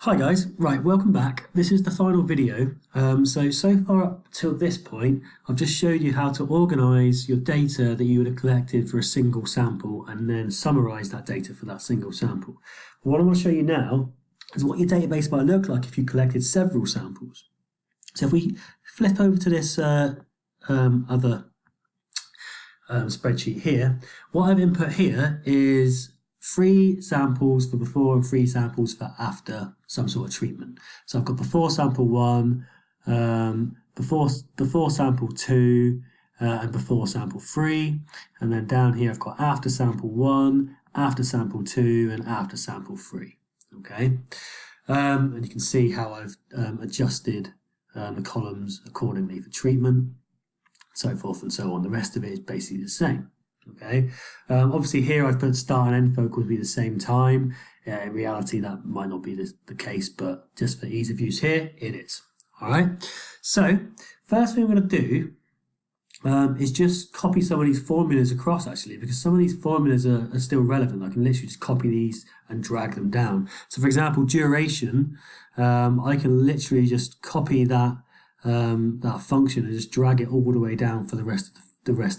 Hi guys, right, welcome back. This is the final video. So far up till this point, I've just showed you how to organise your data that you would have collected for a single sample and then summarise that data for that single sample. But what I want to show you now is what your database might look like if you collected several samples. So if we flip over to this other spreadsheet here, what I've input here is 3 samples for before and 3 samples for after some sort of treatment. So I've got before sample 1, before sample 2, and before sample 3, and then down here I've got after sample 1, after sample 2, and after sample 3. Okay, and you can see how I've adjusted the columns accordingly for treatment, so forth and so on. The rest of it is basically the same. Okay, obviously here I've put start and end focal to be the same time. In reality that might not be the case, but just for ease of use here it is. Alright, so first thing I'm going to do is just copy some of these formulas across, actually, because some of these formulas are still relevant. I can literally just copy these and drag them down. So for example, duration, I can literally just copy that function and just drag it all the way down for the rest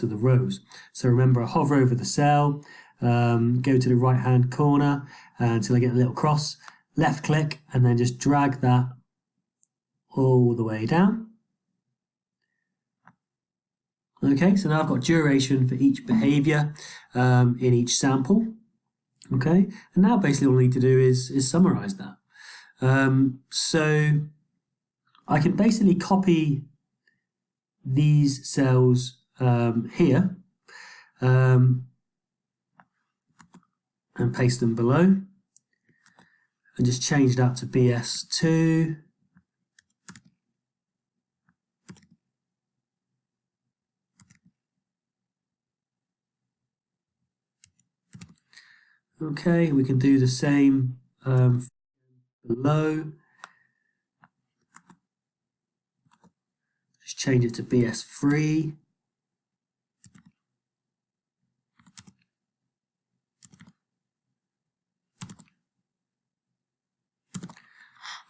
of the rows. So remember, I hover over the cell, go to the right hand corner until I get a little cross, left click, and then just drag that all the way down. Okay, so now I've got duration for each behavior in each sample. Okay, and now basically all I need to do is summarize that. So I can basically copy these cells here and paste them below and just change that to BS2. Okay, we can do the same below. Just change it to BS3.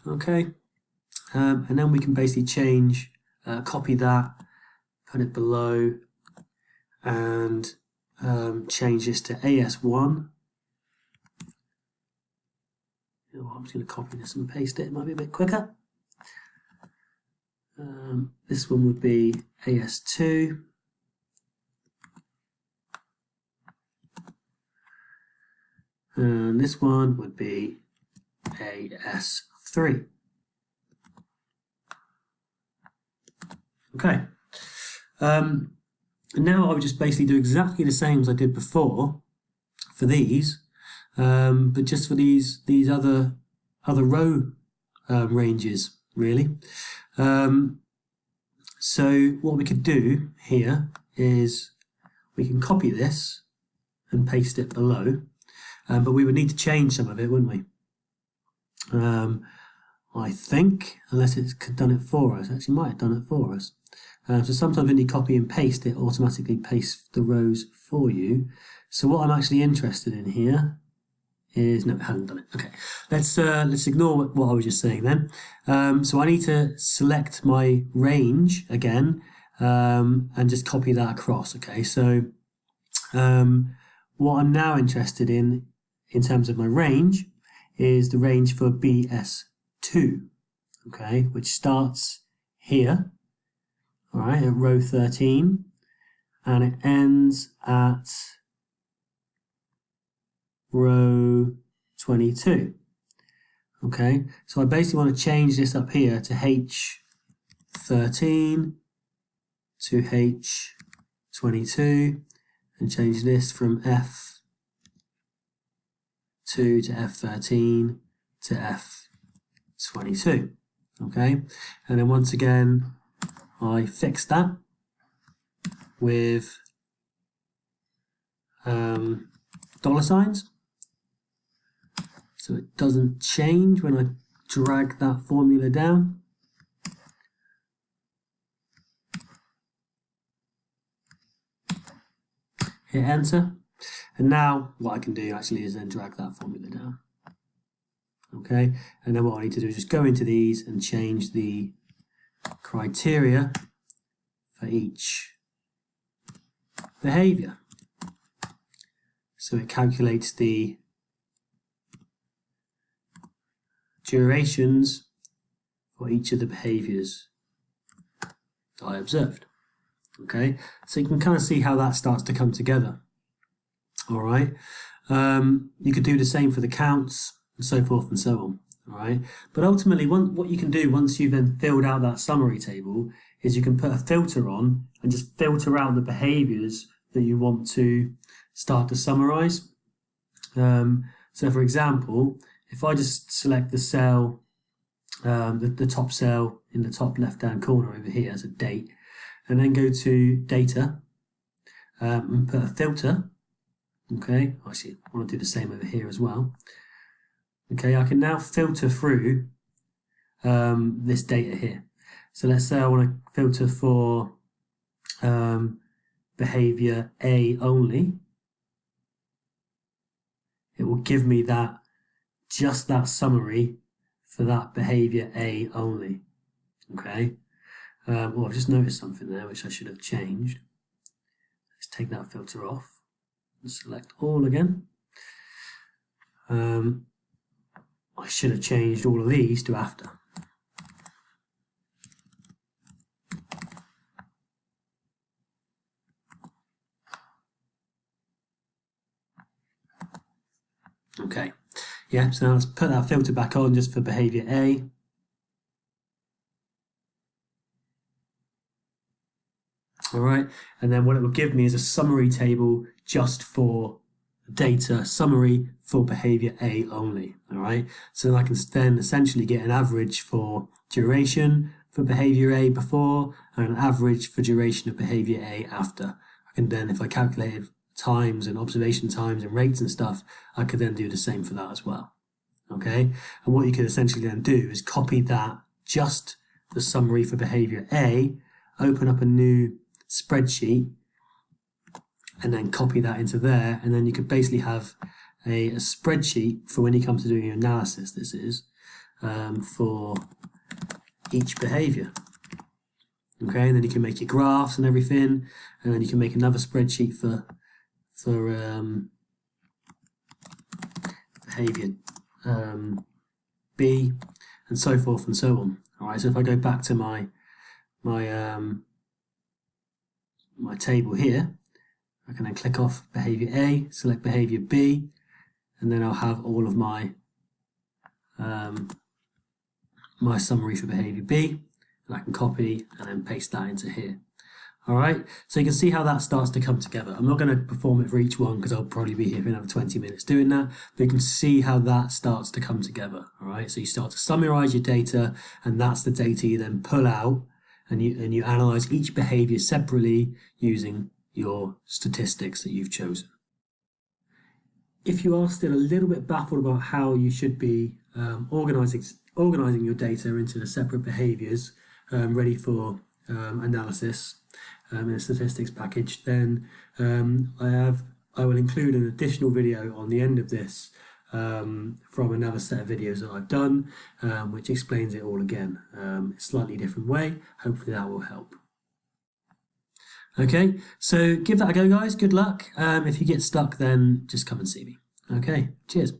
Okay, and then we can basically change, copy that, put it below, and change this to AS1. I'm just going to copy this and paste it. It might be a bit quicker. This one would be AS2. And this one would be AS3. Okay. Now I would just basically do exactly the same as I did before for these, but just for these other row ranges, really. So what we could do here is we can copy this and paste it below, but we would need to change some of it, wouldn't we? I think, unless it's done it for us. Actually might have done it for us. So sometimes when you copy and paste, it automatically pastes the rows for you. So what I'm actually interested in here is, no, it hasn't done it. Okay, let's ignore what I was just saying then. So I need to select my range again and just copy that across. Okay, so what I'm now interested in terms of my range is the range for BS2, okay, which starts here, all right, at row 13, and it ends at row 22. Okay, so I basically want to change this up here to H13 to H22 and change this from F2 to F13 to F22. Okay, and then once again I fix that with dollar signs, so it doesn't change when I drag that formula down. Hit enter, and now what I can do actually is then drag that formula down. Okay, and then what I need to do is just go into these and change the criteria for each behavior. So it calculates the durations for each of the behaviors that I observed. Okay, so you can kind of see how that starts to come together. All right, you could do the same for the counts and so forth and so on. All right, but ultimately, what you can do once you've then filled out that summary table is you can put a filter on and just filter out the behaviors that you want to start to summarize. So for example, if I just select the cell, the top cell in the top left-hand corner over here as a date, and then go to data and put a filter. Okay, actually I want to do the same over here as well. Okay, I can now filter through this data here. So let's say I want to filter for behavior A only. It will give me that, just that summary for that behavior A only. Okay. Well, I've just noticed something there which I should have changed. Let's take that filter off and select all again. I should have changed all of these to after. Okay, yeah, so now let's put that filter back on just for behavior A. All right, and then what it will give me is a summary table just for data, summary for behavior A only. All right, so I can then essentially get an average for duration for behavior A before and an average for duration of behavior A after. I can then, if I calculated times and observation times and rates and stuff, I could then do the same for that as well. Okay, and what you can essentially then do is copy that, just the summary for behavior A, open up a new spreadsheet and then copy that into there, and then you could basically have a spreadsheet for when you come to doing your analysis. This is for each behavior. Okay, and then you can make your graphs and everything, and then you can make another spreadsheet for behavior B, and so forth and so on. All right, so if I go back to my table here, I can then click off behavior A, select behavior B, and then I'll have all of my my summary for behavior B, and I can copy and then paste that into here. All right, so you can see how that starts to come together. I'm not going to perform it for each one because I'll probably be here for another 20 minutes doing that, but you can see how that starts to come together. All right, so you start to summarize your data, and that's the data you then pull out, and you analyze each behavior separately using your statistics that you've chosen. If you are still a little bit baffled about how you should be organizing your data into the separate behaviors ready for analysis in a statistics package, then I will include an additional video on the end of this from another set of videos that I've done, which explains it all again, a slightly different way. Hopefully that will help. Okay, so give that a go, guys. Good luck. If you get stuck, then just come and see me. Okay, cheers.